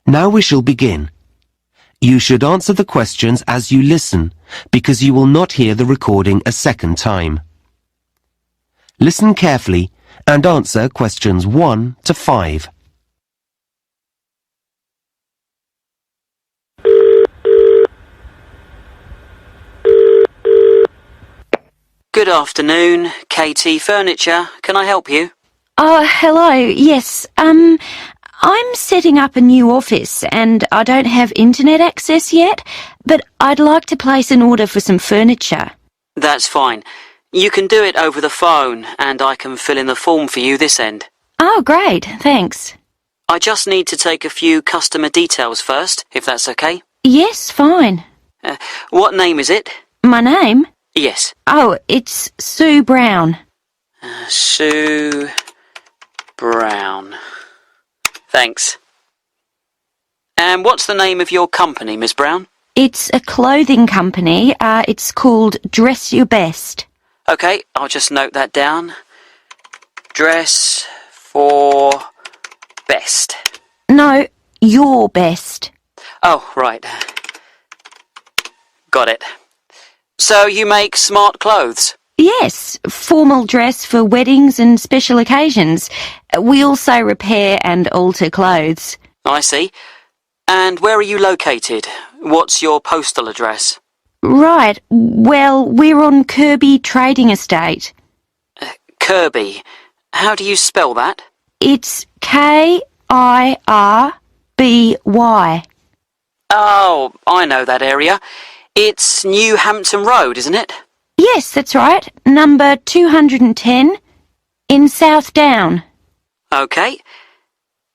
Now we shall begin. You should answer the questions as you listen, because you will not hear the recording a second time. Listen carefully and answer questions 1 to 5. Good afternoon, KT Furniture. Can I help you? Oh, hello. Yes, I'm setting up a new office and I don't have internet access yet, but I'd like to place an order for some furniture. That's fine. You can do it over the phone and I can fill in the form for you this end. Oh, great. Thanks. I just need to take a few customer details first, if that's okay. Yes, fine. What name is it? My name? Yes. Oh, it's Sue Brown. Sue Brown. Thanks. And what's the name of your company, Miss Brown? It's a clothing company. It's called Dress Your Best. Okay, I'll just note that down. Dress for best. No, Your Best. Oh, right. Got it. So you make smart clothes? Yes, formal dress for weddings and special occasions. We also repair and alter clothes. I see. And where are you located? What's your postal address? Right, well, we're on Kirby Trading Estate. Kirby. How do you spell that? It's Kirby. Oh, I know that area. It's New Hampton Road, isn't it? Yes, that's right. Number 210 in South Down. Okay.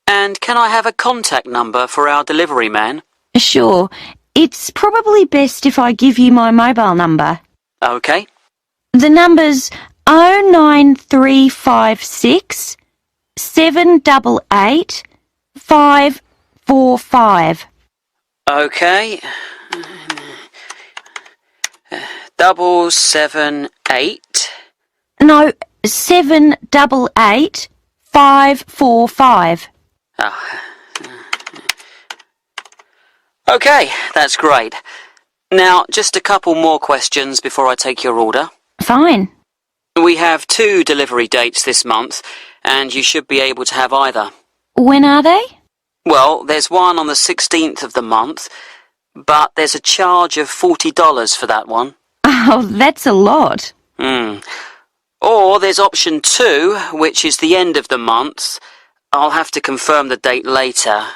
And can I have a contact number for our delivery man? Sure. It's probably best if I give you my mobile number. Okay. The number's 09356 788 545. Okay. 778. No, 788 545. Oh. Okay, that's great. Now, just a couple more questions before I take your order. Fine. We have 2 delivery dates this month, and you should be able to have either. When are they? Well, there's one on the 16th of the month, but there's a charge of $40 for that one. Oh, that's a lot. Or there's option 2, which is the end of the month. I'll have to confirm the date later,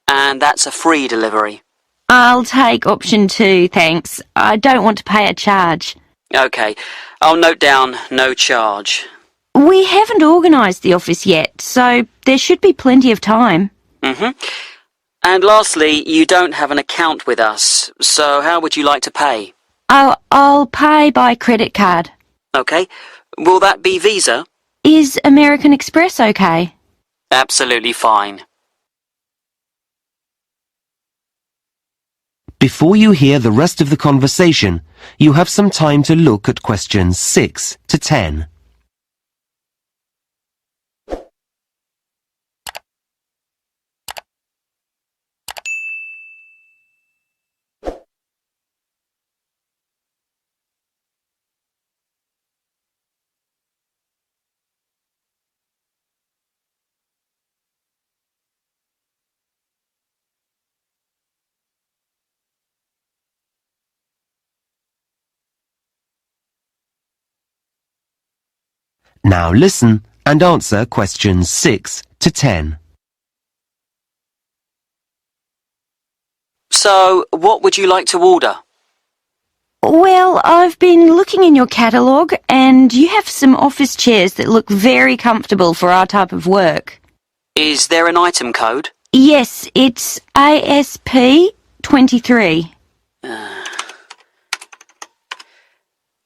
and that's a free delivery. I'll take option 2, thanks. I don't want to pay a charge. Okay, I'll note down no charge. We haven't organised the office yet, so there should be plenty of time. And lastly, you don't have an account with us, so how would you like to pay? Oh, I'll pay by credit card. Okay, will that be Visa? Is American Express okay? Absolutely fine. Before you hear the rest of the conversation, you have some time to look at questions 6 to 10. Now listen and answer questions 6 to 10. So, what would you like to order? Well, I've been looking in your catalogue and you have some office chairs that look very comfortable for our type of work. Is there an item code? Yes, it's ASP 23.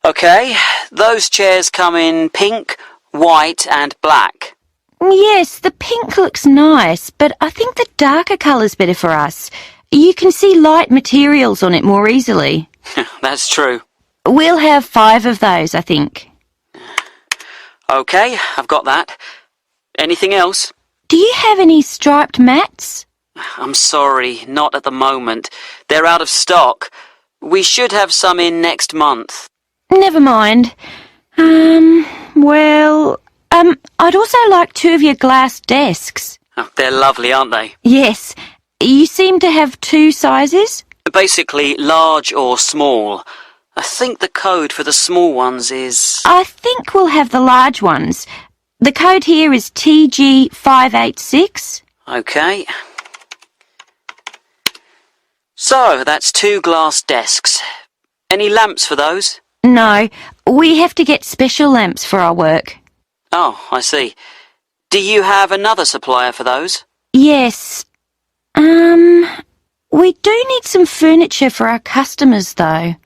Okay, those chairs come in pink, white and black. Yes, the pink looks nice, but I think the darker colour's better for us. You can see light materials on it more easily. That's true. We'll have 5 of those, I think. Okay, I've got that. Anything else? Do you have any striped mats? I'm sorry, not at the moment. They're out of stock. We should have some in next month. Never mind. I'd also like 2 of your glass desks. Oh, they're lovely, aren't they? Yes. You seem to have 2 sizes? Basically, large or small. I think the code for the small ones is... I think we'll have the large ones. The code here is TG586. Okay. So, that's 2 glass desks. Any lamps for those? No, we have to get special lamps for our work. Oh, I see. Do you have another supplier for those? Yes. We do need some furniture for our customers, though.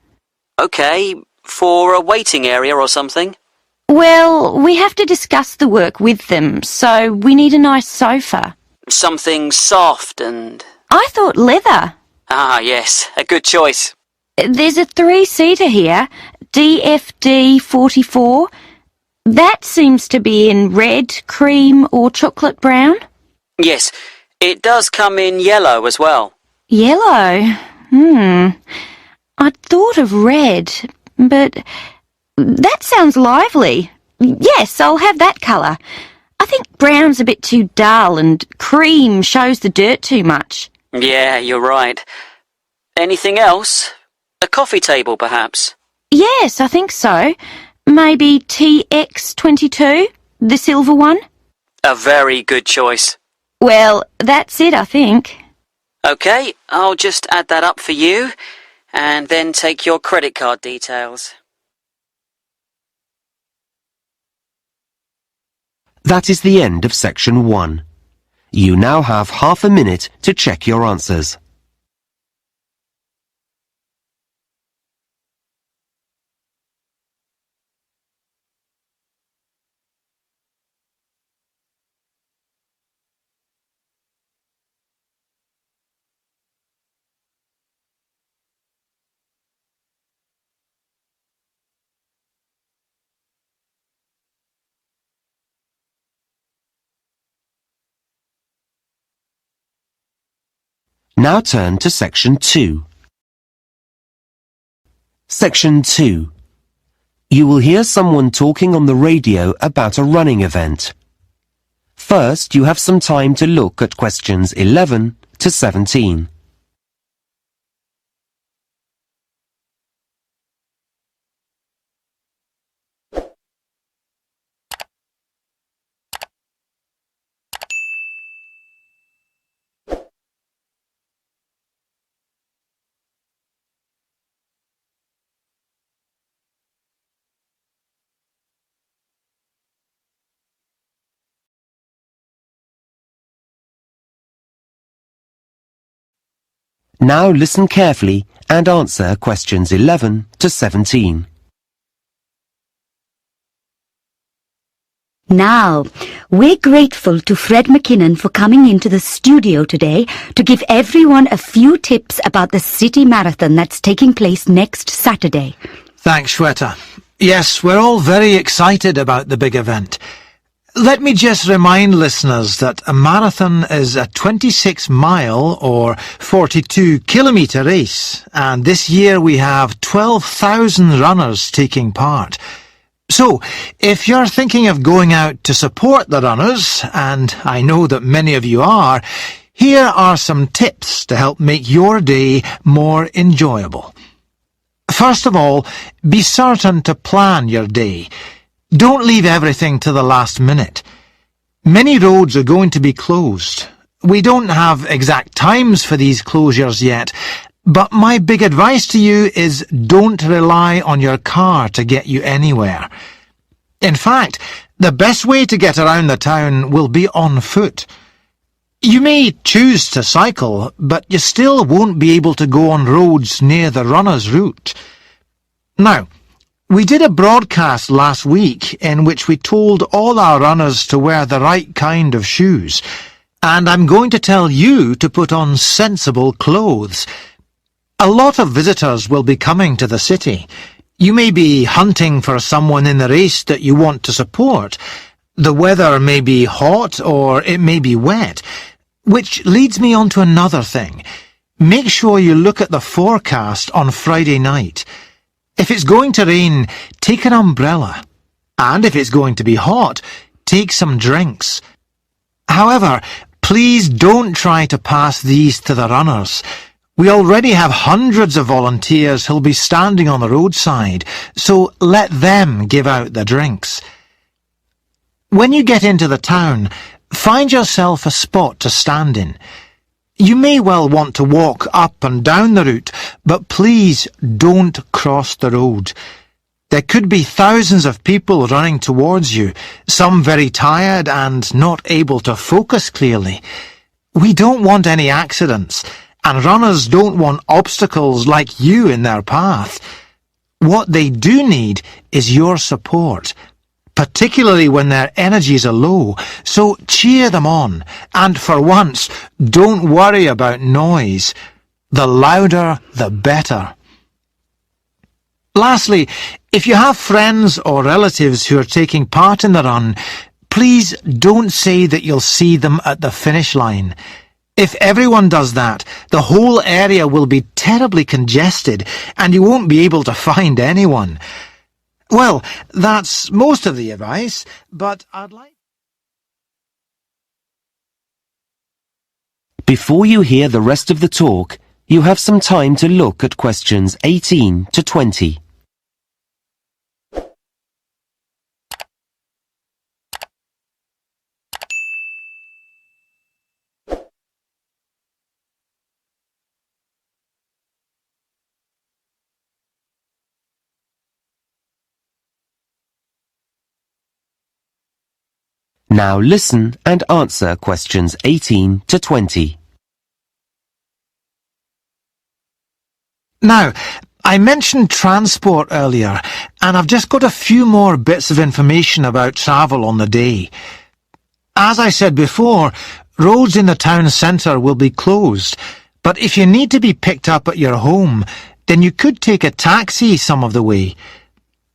Okay, for a waiting area or something? Well, we have to discuss the work with them, so we need a nice sofa. Something soft and... I thought leather. Ah, yes, a good choice. There's a 3-seater here, DFD 44. That seems to be in red, cream or chocolate brown. Yes, it does come in yellow as well. Yellow? I'd thought of red, but that sounds lively. Yes, I'll have that colour. I think brown's a bit too dull and cream shows the dirt too much. Yeah, you're right. Anything else? A coffee table, perhaps? Yes, I think so. Maybe TX22, the silver one? A very good choice. Well, that's it, I think. Okay, I'll just add that up for you, and then take your credit card details. That is the end of section 1. You now have half a minute to check your answers. Now turn to section 2. Section 2. You will hear someone talking on the radio about a running event. First, you have some time to look at questions 11 to 17. Now listen carefully and answer questions 11 to 17. Now, we're grateful to Fred McKinnon for coming into the studio today to give everyone a few tips about the City Marathon that's taking place next Saturday. Thanks, Shweta. Yes, we're all very excited about the big event. Let me just remind listeners that a marathon is a 26-mile or 42-kilometre race, and this year we have 12,000 runners taking part. So, if you're thinking of going out to support the runners, and I know that many of you are, here are some tips to help make your day more enjoyable. First of all, be certain to plan your day. Don't leave everything to the last minute. Many roads are going to be closed. We don't have exact times for these closures yet, but my big advice to you is don't rely on your car to get you anywhere. In fact, the best way to get around the town will be on foot. You may choose to cycle, but you still won't be able to go on roads near the runner's route. Now, we did a broadcast last week in which we told all our runners to wear the right kind of shoes, and I'm going to tell you to put on sensible clothes. A lot of visitors will be coming to the city. You may be hunting for someone in the race that you want to support. The weather may be hot or it may be wet. Which leads me on to another thing. Make sure you look at the forecast on Friday night. If it's going to rain, take an umbrella. And if it's going to be hot, take some drinks. However, please don't try to pass these to the runners. We already have hundreds of volunteers who'll be standing on the roadside, so let them give out the drinks. When you get into the town, find yourself a spot to stand in. You may well want to walk up and down the route, but please don't cross the road. There could be thousands of people running towards you, some very tired and not able to focus clearly. We don't want any accidents, and runners don't want obstacles like you in their path. What they do need is your support, particularly when their energies are low, so cheer them on, and for once, don't worry about noise. The louder, the better. Lastly, if you have friends or relatives who are taking part in the run, please don't say that you'll see them at the finish line. If everyone does that, the whole area will be terribly congested and you won't be able to find anyone. Well, that's most of the advice, but I'd like... Before you hear the rest of the talk, you have some time to look at questions 18 to 20. Now listen and answer questions 18 to 20. Now, I mentioned transport earlier, and I've just got a few more bits of information about travel on the day. As I said before, roads in the town centre will be closed, but if you need to be picked up at your home, then you could take a taxi some of the way.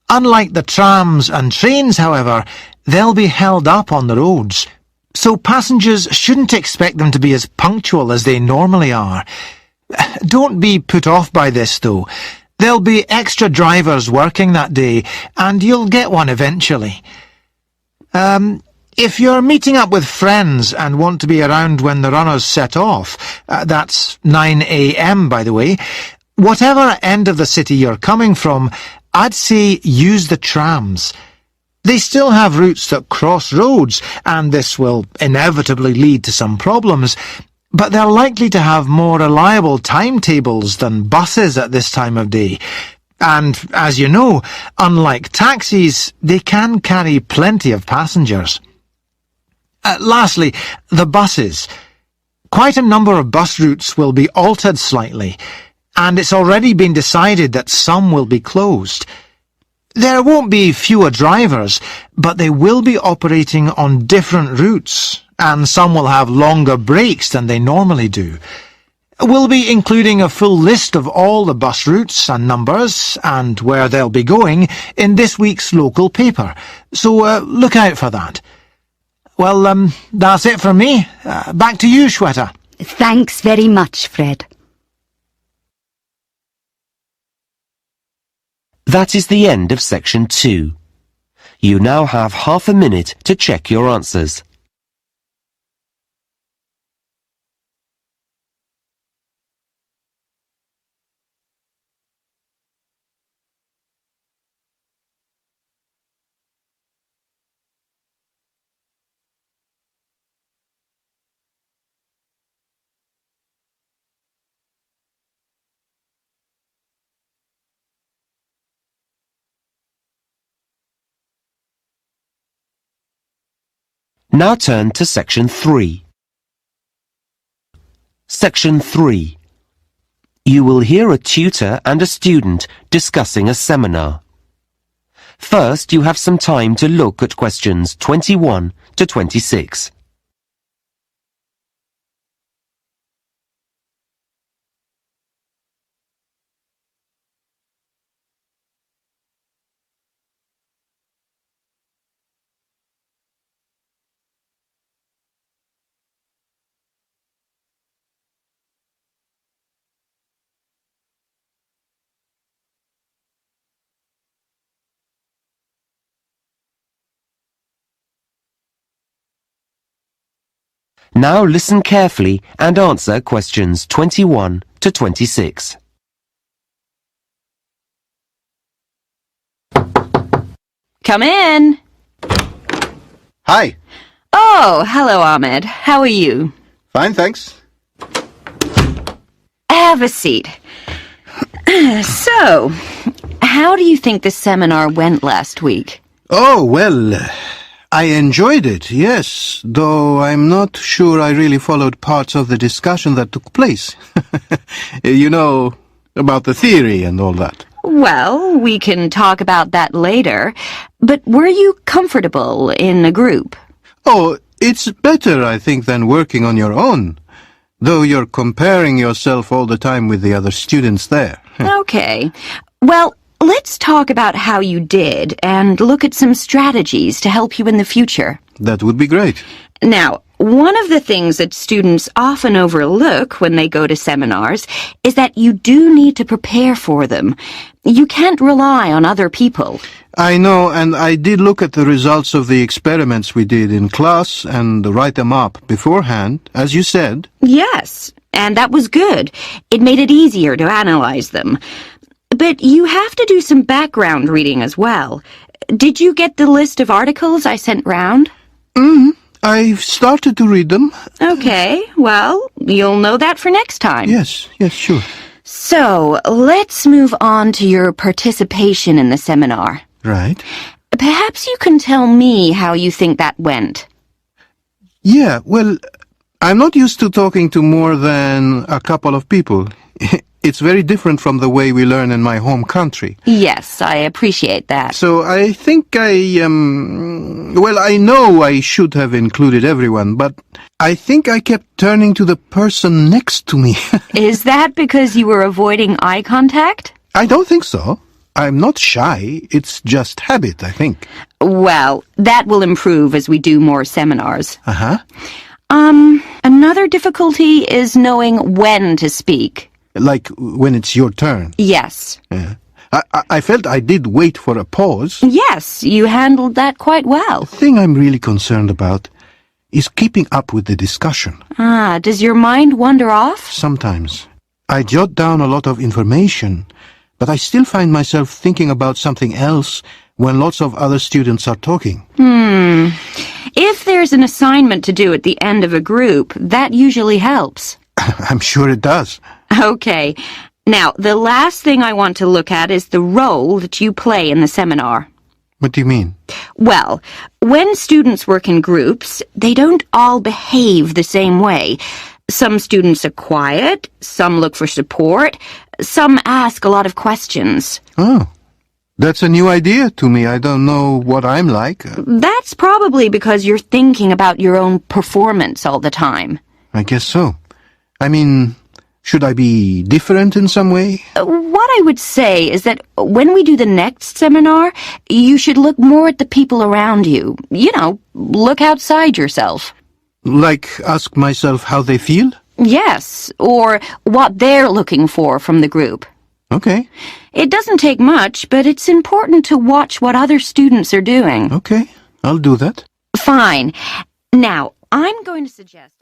Unlike the trams and trains, however, they'll be held up on the roads, so passengers shouldn't expect them to be as punctual as they normally are. Don't be put off by this, though. There'll be extra drivers working that day, and you'll get one eventually. If you're meeting up with friends and want to be around when the runners set off, that's 9 a.m. by the way, whatever end of the city you're coming from, I'd say use the trams. They still have routes that cross roads, and this will inevitably lead to some problems, but they're likely to have more reliable timetables than buses at this time of day. And, as you know, unlike taxis, they can carry plenty of passengers. Lastly, the buses. Quite a number of bus routes will be altered slightly, and it's already been decided that some will be closed. There won't be fewer drivers, but they will be operating on different routes, and some will have longer breaks than they normally do. We'll be including a full list of all the bus routes and numbers, and where they'll be going, in this week's local paper, so look out for that. Well, that's it from me. Back to you, Shweta. Thanks very much, Fred. That is the end of section 2. You now have half a minute to check your answers. Now turn to section 3. Section 3. You will hear a tutor and a student discussing a seminar. First, you have some time to look at questions 21 to 26. Now listen carefully and answer questions 21 to 26. Come in. Hi. Oh, hello, Ahmed. How are you? Fine, thanks. Have a seat. So, how do you think the seminar went last week? Oh, well, I enjoyed it, yes, though I'm not sure I really followed parts of the discussion that took place. You know, about the theory and all that. Well, we can talk about that later. But were you comfortable in a group? Oh, it's better, I think, than working on your own, though you're comparing yourself all the time with the other students there. Okay. Well, let's talk about how you did and look at some strategies to help you in the future. That would be great. Now, one of the things that students often overlook when they go to seminars is that you do need to prepare for them. You can't rely on other people. I know, and I did look at the results of the experiments we did in class and write them up beforehand, as you said. Yes, and that was good. It made it easier to analyze them. But you have to do some background reading as well. Did you get the list of articles I sent round? I've started to read them. Okay, well, you'll know that for next time. Yes, sure. So, let's move on to your participation in the seminar. Right. Perhaps you can tell me how you think that went. Yeah, well, I'm not used to talking to more than a couple of people. It's very different from the way we learn in my home country. Yes, I appreciate that. So I think well, I know I should have included everyone, but I think I kept turning to the person next to me. Is that because you were avoiding eye contact? I don't think so. I'm not shy. It's just habit, I think. Well, that will improve as we do more seminars. Uh-huh. Another difficulty is knowing when to speak. Like when it's your turn. Yes. Yeah. I felt I did wait for a pause. Yes, you handled that quite well. The thing I'm really concerned about is keeping up with the discussion. Does your mind wander off? Sometimes. I jot down a lot of information, but I still find myself thinking about something else when lots of other students are talking. If there's an assignment to do at the end of a group, that usually helps. I'm sure it does. Okay. Now, the last thing I want to look at is the role that you play in the seminar. What do you mean? Well, when students work in groups, they don't all behave the same way. Some students are quiet, some look for support, some ask a lot of questions. Oh, that's a new idea to me. I don't know what I'm like. That's probably because you're thinking about your own performance all the time. I guess so. I mean, should I be different in some way? What I would say is that when we do the next seminar, you should look more at the people around you. You know, look outside yourself. Like ask myself how they feel? Yes, or what they're looking for from the group. Okay. It doesn't take much, but it's important to watch what other students are doing. Okay, I'll do that. Fine. Now, I'm going to suggest...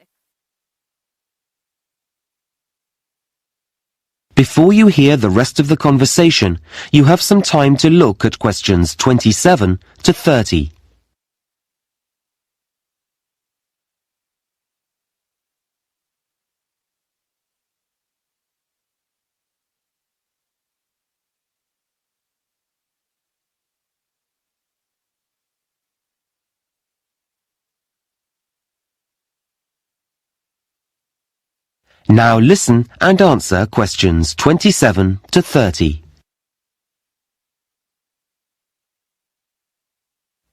Before you hear the rest of the conversation, you have some time to look at questions 27 to 30. Now listen and answer questions 27 to 30.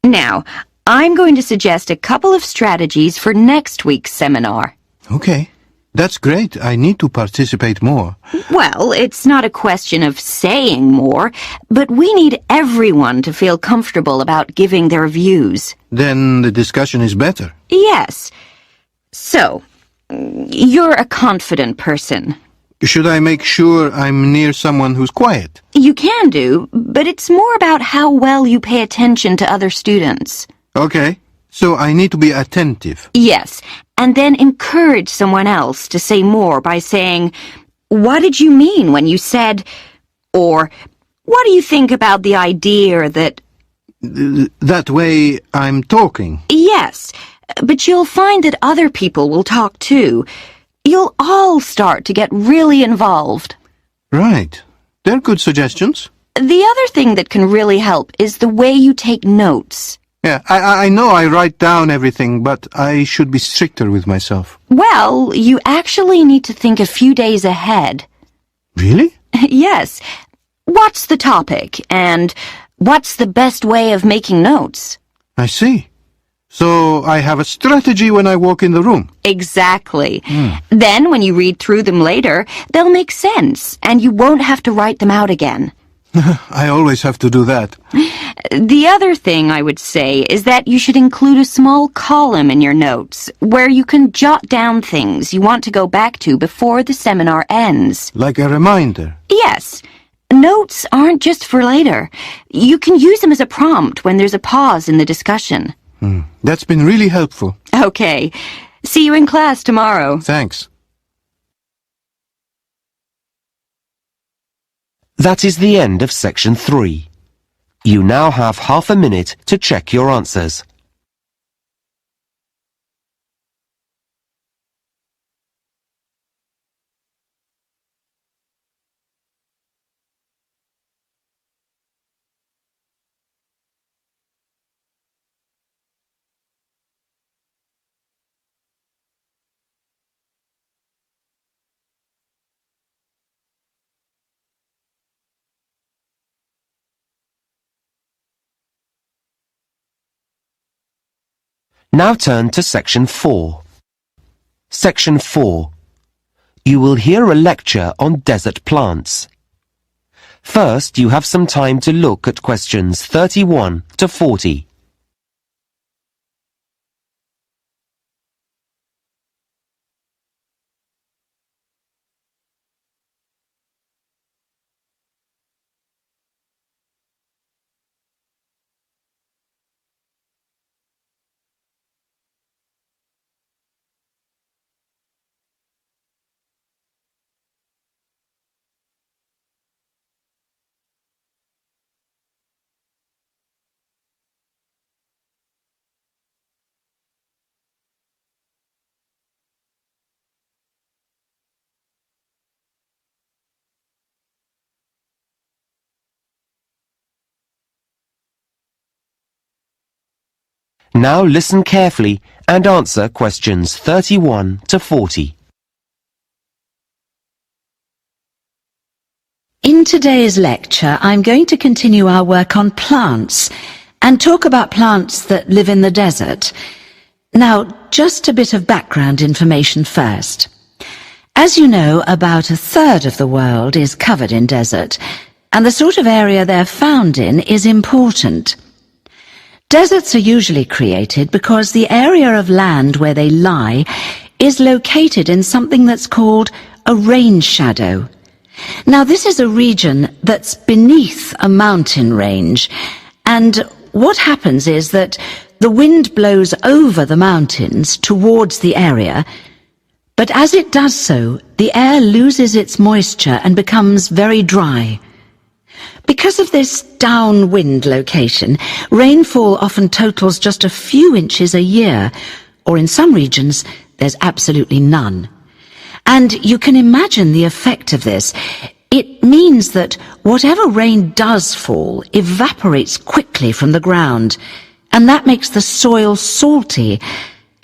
Now, I'm going to suggest a couple of strategies for next week's seminar. Okay. That's great. I need to participate more. Well, it's not a question of saying more, but we need everyone to feel comfortable about giving their views. Then the discussion is better. Yes. So, you're a confident person. Should I make sure I'm near someone who's quiet? You can do, but it's more about how well you pay attention to other students. Okay. So I need to be attentive. Yes, and then encourage someone else to say more by saying, "What did you mean when you said," or "What do you think about the idea that..." That way I'm talking. Yes, but you'll find that other people will talk too. You'll all start to get really involved. Right. They're good suggestions. The other thing that can really help is the way you take notes. Yeah, I know I write down everything, but I should be stricter with myself. Well, you actually need to think a few days ahead. Really? Yes. What's the topic, and what's the best way of making notes? I see. So I have a strategy when I walk in the room. Exactly. Then when you read through them later, they'll make sense, and you won't have to write them out again. I always have to do that. The other thing I would say is that you should include a small column in your notes where you can jot down things you want to go back to before the seminar ends. Like a reminder. Yes. Notes aren't just for later. You can use them as a prompt when there's a pause in the discussion. That's been really helpful. Okay. See you in class tomorrow. Thanks. That is the end of section 3. You now have half a minute to check your answers. Now turn to section 4. Section 4. You will hear a lecture on desert plants. First, you have some time to look at questions 31 to 40. Now listen carefully and answer questions 31 to 40. In today's lecture, I'm going to continue our work on plants and talk about plants that live in the desert. Now, just a bit of background information first. As you know, about a third of the world is covered in desert, and the sort of area they're found in is important. Deserts are usually created because the area of land where they lie is located in something that's called a rain shadow. Now, this is a region that's beneath a mountain range, and what happens is that the wind blows over the mountains towards the area, but as it does so, the air loses its moisture and becomes very dry. Because of this downwind location, rainfall often totals just a few inches a year, or in some regions, there's absolutely none. And you can imagine the effect of this. It means that whatever rain does fall evaporates quickly from the ground, and that makes the soil salty,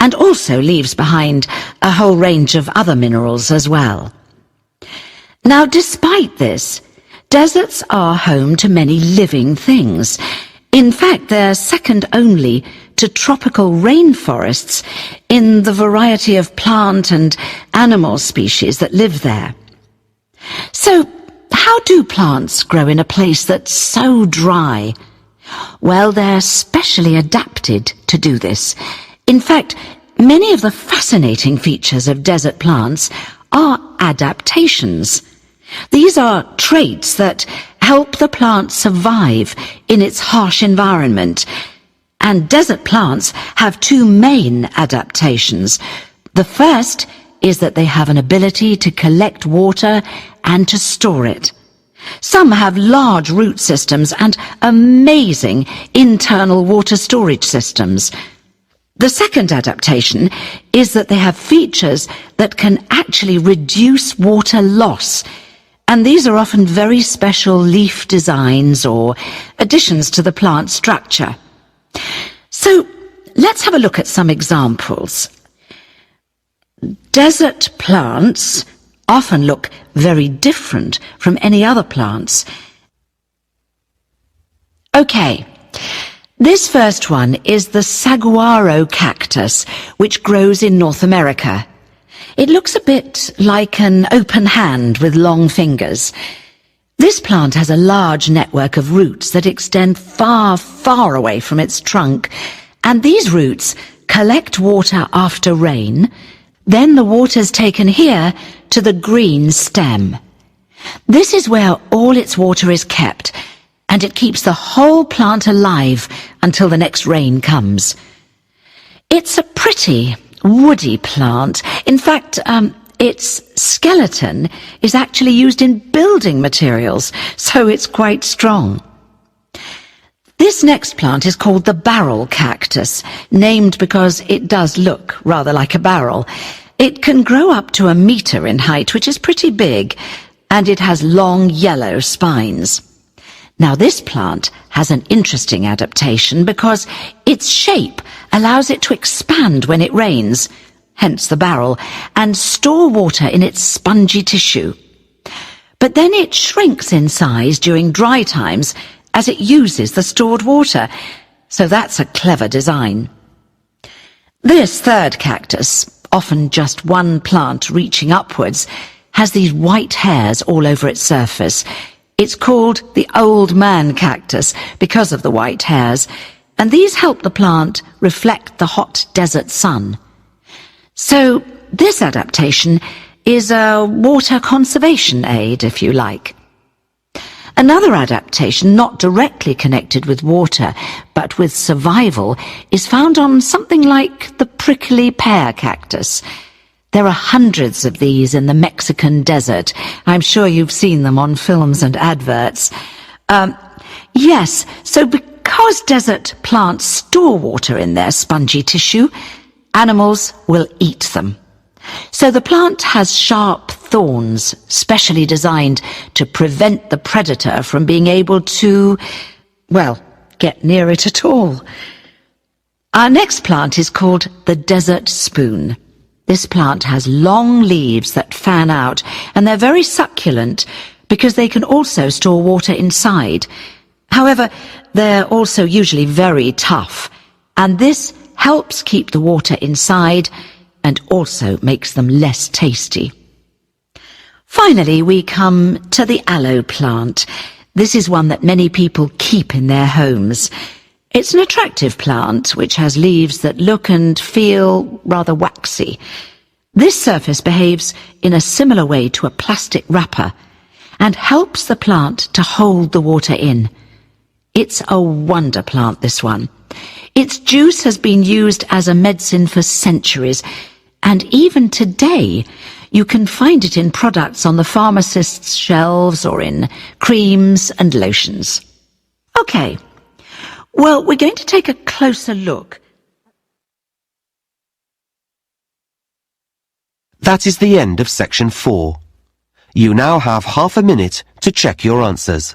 and also leaves behind a whole range of other minerals as well. Now, despite this, deserts are home to many living things. In fact, they're second only to tropical rainforests in the variety of plant and animal species that live there. So, how do plants grow in a place that's so dry? Well, they're specially adapted to do this. In fact, many of the fascinating features of desert plants are adaptations. These are traits that help the plant survive in its harsh environment, And desert plants have two main adaptations. The first is that they have an ability to collect water and to store it. Some have large root systems and amazing internal water storage systems. The second adaptation is that they have features that can actually reduce water loss, and these are often very special leaf designs or additions to the plant structure. So let's have a look at some examples. Desert plants often look very different from any other plants. Okay, this first one is the saguaro cactus, which grows in North America. It looks a bit like an open hand with long fingers. This plant has a large network of roots that extend far, far away from its trunk, and these roots collect water after rain. Then the water's taken here to the green stem. This is where all its water is kept, and it keeps the whole plant alive until the next rain comes. It's a pretty, woody plant. In fact, its skeleton is actually used in building materials, so it's quite strong. This next plant is called the barrel cactus, named because it does look rather like a barrel. It can grow up to 1 meter in height, which is pretty big, and it has long yellow spines. Now this plant has an interesting adaptation because its shape allows it to expand when it rains, hence the barrel, and store water in its spongy tissue. But then it shrinks in size during dry times as it uses the stored water, so that's a clever design. This third cactus, often just one plant reaching upwards, has these white hairs all over its surface. It's called the old man cactus because of the white hairs, and these help the plant reflect the hot desert sun. So this adaptation is a water conservation aid, if you like. Another adaptation, not directly connected with water, but with survival, is found on something like the prickly pear cactus. There are hundreds of these in the Mexican desert. I'm sure you've seen them on films and adverts. Yes, so because desert plants store water in their spongy tissue, animals will eat them. So the plant has sharp thorns, specially designed to prevent the predator from being able to, well, get near it at all. Our next plant is called the desert spoon. This plant has long leaves that fan out, and they're very succulent because they can also store water inside. However, they're also usually very tough, and this helps keep the water inside and also makes them less tasty. Finally, we come to the aloe plant. This is one that many people keep in their homes. It's an attractive plant which has leaves that look and feel rather waxy. This surface behaves in a similar way to a plastic wrapper and helps the plant to hold the water in. It's a wonder plant, this one. Its juice has been used as a medicine for centuries, and even today you can find it in products on the pharmacist's shelves or in creams and lotions. Okay, well, we're going to take a closer look. That is the end of section 4. You now have half a minute to check your answers.